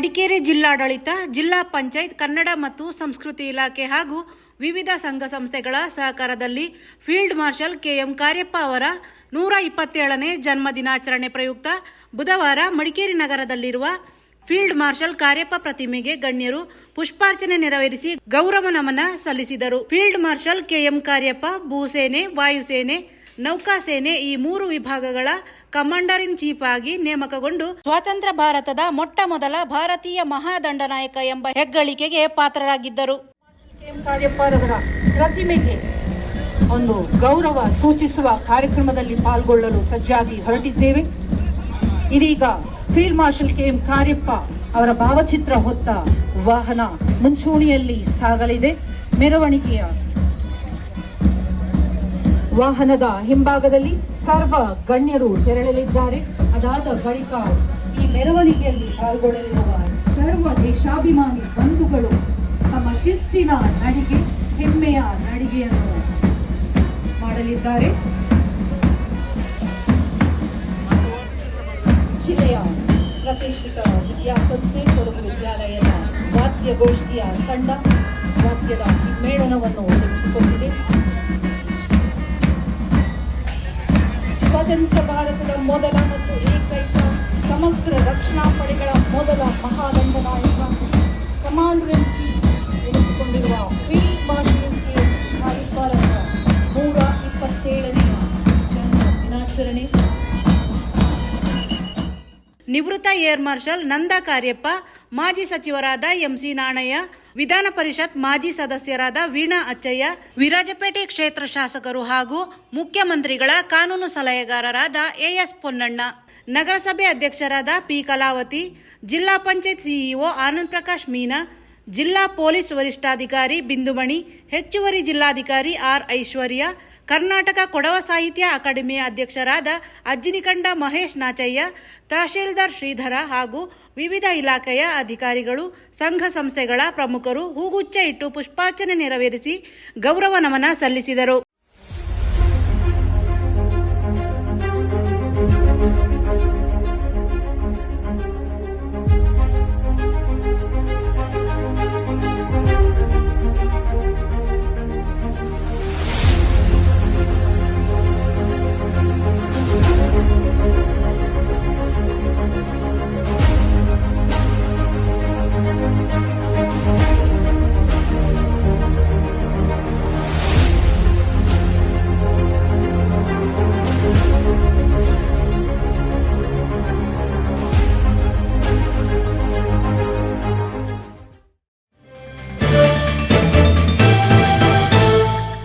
ಮಡಿಕೇರಿ ಜಿಲ್ಲಾಡಳಿತ, ಜಿಲ್ಲಾ ಪಂಚಾಯತ್, ಕನ್ನಡ ಮತ್ತು ಸಂಸ್ಕೃತಿ ಇಲಾಖೆ ಹಾಗೂ ವಿವಿಧ ಸಂಘ ಸಂಸ್ಥೆಗಳ ಸಹಕಾರದಲ್ಲಿ ಫೀಲ್ಡ್ ಮಾರ್ಷಲ್ ಕೆ.ಎಂ. ಕಾರ್ಯಪ್ಪ ಅವರ 127ನೇ ಜನ್ಮ ದಿನಾಚರಣೆ ಪ್ರಯುಕ್ತ ಬುಧವಾರ ಮಡಿಕೇರಿ ನಗರದಲ್ಲಿರುವ ಫೀಲ್ಡ್ ಮಾರ್ಷಲ್ ಕಾರ್ಯಪ್ಪ ಪ್ರತಿಮೆಗೆ ಗಣ್ಯರು ಪುಷ್ಪಾರ್ಚನೆ ನೆರವೇರಿಸಿ ಗೌರವ ನಮನ ಸಲ್ಲಿಸಿದರು. Field marshal KM. ಕಾರ್ಯಪ್ಪ ಭೂಸೇನೆ, ವಾಯುಸೇನೆ, ನೌಕಾಸೇನೆ ಈ 3 ವಿಭಾಗಗಳ ಕಮಾಂಡರ್ ಇನ್ ಚೀಫ್ ಆಗಿ ನೇಮಕಗೊಂಡು ಸ್ವತಂತ್ರ ಭಾರತದ ಮೊಟ್ಟ ಮೊದಲ ಭಾರತೀಯ ಮಹಾದಂಡನಾಯಕ ಎಂಬ ಹೆಗ್ಗಳಿಕೆಗೆ ಪಾತ್ರರಾಗಿದ್ದರು. ಕೆ.ಎಂ. ಕಾರ್ಯಪ್ಪರವರ ಪ್ರತಿಮೆಗೆ ಒಂದು ಗೌರವ ಸೂಚಿಸುವ ಕಾರ್ಯಕ್ರಮದಲ್ಲಿ ಪಾಲ್ಗೊಳ್ಳಲು ಸಜ್ಜಾಗಿ ಹೊರಟಿದ್ದೇವೆ. ಇದೀಗ ಫೀಲ್ಡ್ ಮಾರ್ಷಲ್ ಕೆ.ಎಂ. ಕಾರ್ಯಪ್ಪ ಅವರ ಭಾವಚಿತ್ರ ಹೊತ್ತ ವಾಹನ ಮುಂಚೂಣಿಯಲ್ಲಿ ಸಾಗಲಿದೆ. ಮೆರವಣಿಗೆಯ ವಾಹನದ ಹಿಂಭಾಗದಲ್ಲಿ ಸರ್ವ ಗಣ್ಯರು ತೆರಳಲಿದ್ದಾರೆ. ಅದಾದ ಬಳಿಕ ಈ ಮೆರವಣಿಗೆಯಲ್ಲಿ ಪಾಲ್ಗೊಳ್ಳಲಿರುವ ಸರ್ವ ದೇಶಾಭಿಮಾನಿ ಬಂಧುಗಳು ತಮ್ಮ ಶಿಸ್ತಿನ ನಡಿಗೆ, ಹೆಮ್ಮೆಯ ನಡಿಗೆಯನ್ನು ಮಾಡಲಿದ್ದಾರೆ. ಜಿಲ್ಲೆಯ ಪ್ರತಿಷ್ಠಿತ ವಿದ್ಯಾಸಂಸ್ಥೆ ಕೊಡಗು ವಿದ್ಯಾಲಯದ ವಾದ್ಯಗೋಷ್ಠಿಯ ತಂಡ ವಾದ್ಯದ ಹಿಮ್ಮೇಳನವನ್ನು ಒದಗಿಸಿಕೊಂಡಿದೆ. ಸ್ವತಂತ್ರ ಭಾರತದ ಮೊದಲ ಮತ್ತು ಏಕೈಕ ಸಮಗ್ರ ರಕ್ಷಣಾ ಪಡೆಗಳ ಮೊದಲ ಮಹಾದಂಡನಾಯಕ ಕಮಾಂಡರ್ ಇನ್ ಚೀಫ್ ಎನಿಸಿಕೊಂಡಿರುವ ಫೀಲ್ಡ್ ಮಾರ್ಷಲ್ ಕೆ.ಎಂ. ಕಾರ್ಯಪ್ಪರವರ 127ನೇ ಜನ್ಮ ದಿನಾಚರಣೆ. ನಿವೃತ್ತ ಏರ್ ಮಾರ್ಷಲ್ ನಂದಾ ಕಾರ್ಯಪ್ಪ, ಮಾಜಿ ಸಚಿವರಾದ ಎಂ.ಸಿ. ನಾಣಯ್ಯ, ವಿಧಾನ ಪರಿಷತ್ ಮಾಜಿ ಸದಸ್ಯರಾದ ವೀಣಾ ಅಚ್ಚಯ್ಯ, ವಿರಾಜಪೇಟೆ ಕ್ಷೇತ್ರ ಶಾಸಕರು ಹಾಗೂ ಮುಖ್ಯಮಂತ್ರಿಗಳ ಕಾನೂನು ಸಲಹೆಗಾರರಾದ ಎ.ಎಸ್. ಪೊನ್ನಣ್ಣ, ನಗರಸಭೆ ಅಧ್ಯಕ್ಷರಾದ ಪಿ. ಕಲಾವತಿ, ಜಿಲ್ಲಾ ಪಂಚಾಯತ್ ಸಿಇಒ ಆನಂದ್ ಪ್ರಕಾಶ್ ಮೀನಾ, ಜಿಲ್ಲಾ ಪೊಲೀಸ್ ವರಿಷ್ಠಾಧಿಕಾರಿ ಬಿಂದುಮಣಿ, ಹೆಚ್ಚುವರಿ ಜಿಲ್ಲಾಧಿಕಾರಿ ಆರ್. ಐಶ್ವರ್ಯ, ಕರ್ನಾಟಕ ಕೊಡವ ಸಾಹಿತ್ಯ ಅಕಾಡೆಮಿಯ ಅಧ್ಯಕ್ಷರಾದ ಅಜ್ಜಿನಿಕಂಡ ಮಹೇಶ್ ನಾಚಯ್ಯ, ತಹಶೀಲ್ದಾರ್ ಶ್ರೀಧರ ಹಾಗೂ ವಿವಿಧ ಇಲಾಖೆಯ ಅಧಿಕಾರಿಗಳು, ಸಂಘ ಸಂಸ್ಥೆಗಳ ಪ್ರಮುಖರು ಹೂಗುಚ್ಛ ಇಟ್ಟು ಪುಷ್ಪಾರ್ಚನೆ ನೆರವೇರಿಸಿ ಗೌರವ ನಮನ ಸಲ್ಲಿಸಿದರು.